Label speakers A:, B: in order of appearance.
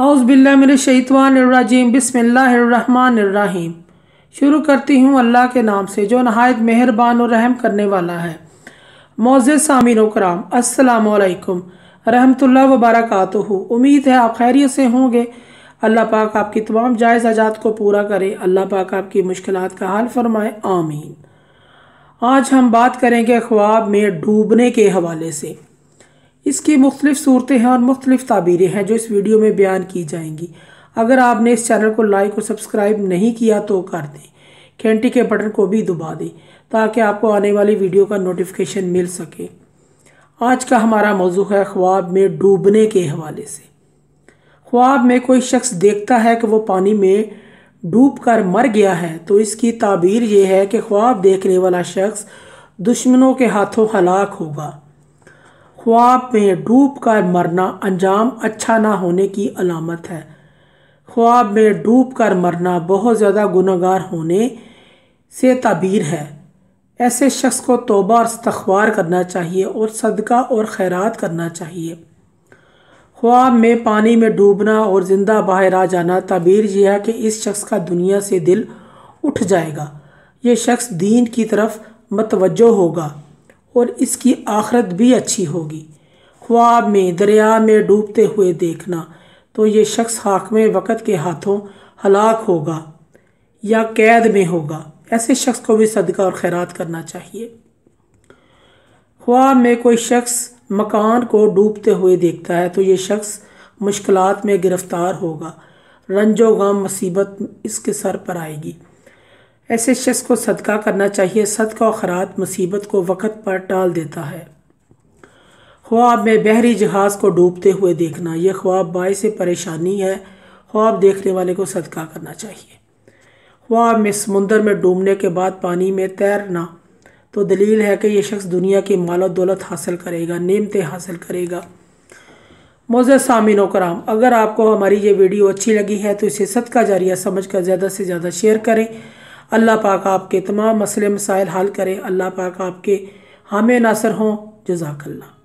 A: औज़ुबिल्लाहिमिनश्शैतानिर्रजीम बिस्मिल्लाहिर्रहमानिर्रहीम। शुरू करती हूँ अल्लाह के नाम से जो नहायत मेहरबान और रहम करने वाला है। मोअज़्ज़िज़ सामीन कराम, अस्सलामु अलैकुम रहमतुल्लाहि व बरकातुहू। उम्मीद है आप खैरियत से होंगे। अल्लाह पाक आपकी तमाम जायज़ हाजात को पूरा करे। अल्लाह पाक आपकी मुश्किलात का हल फरमाए, आमीन। आज हम बात करेंगे ख्वाब में डूबने के हवाले से। इसकी मुख्तलिफ सूरतें हैं और मुख्तलिफ ताबीरें हैं जो इस वीडियो में बयान की जाएंगी। अगर आपने इस चैनल को लाइक और सब्सक्राइब नहीं किया तो कर दें, घंटी के बटन को भी दबा दें ताकि आपको आने वाली वीडियो का नोटिफिकेशन मिल सके। आज का हमारा मौजू है ख्वाब में डूबने के हवाले से। ख्वाब में कोई शख्स देखता है कि वो पानी में डूब कर मर गया है तो इसकी ताबीर ये है कि ख्वाब देखने वाला शख्स दुश्मनों के हाथों हलाक होगा। ख्वाब में डूब कर मरना अंजाम अच्छा ना होने की अलामत है। ख्वाब में डूब कर मरना बहुत ज़्यादा गुनहगार होने से ताबीर है। ऐसे शख्स को तौबा और इस्तिग़फ़ार करना चाहिए और सदका और खैरात करना चाहिए। ख्वाब में पानी में डूबना और ज़िंदा बाहर आ जाना ताबीर यह है कि इस शख्स का दुनिया से दिल उठ जाएगा। ये शख्स दीन की तरफ मतवज्जो होगा और इसकी आखिरत भी अच्छी होगी। ख्वाब में दरिया में डूबते हुए देखना तो ये शख्स हाकिम वक़्त के हाथों हलाक होगा या कैद में होगा। ऐसे शख्स को भी सदका और खैरात करना चाहिए। ख्वाब में कोई शख्स मकान को डूबते हुए देखता है तो ये शख्स मुश्किलात में गिरफ्तार होगा। रंजो गम मुसीबत इसके सर पर आएगी। ऐसे शख्स को सदका करना चाहिए। सदका और खैरात मुसीबत को वक़्त पर टाल देता है। ख्वाब में बहरी जहाज़ को डूबते हुए देखना यह ख्वाब बाइस परेशानी है। ख्वाब देखने वाले को सदका करना चाहिए। ख्वाब में समुंदर में डूबने के बाद पानी में तैरना तो दलील है कि यह शख्स दुनिया की माल और दौलत हासिल करेगा, नेमतें हासिल करेगा। मोअज़्ज़िज़ सामीन कराम, अगर आपको हमारी ये वीडियो अच्छी लगी है तो इसे सदका जारिया समझ कर ज़्यादा से ज़्यादा शेयर करें। अल्लाह पाक आपके तमाम मसले मसाइल हल करे। अल्लाह पाक आपके हामी नासर हों। जज़ाकल्लाह।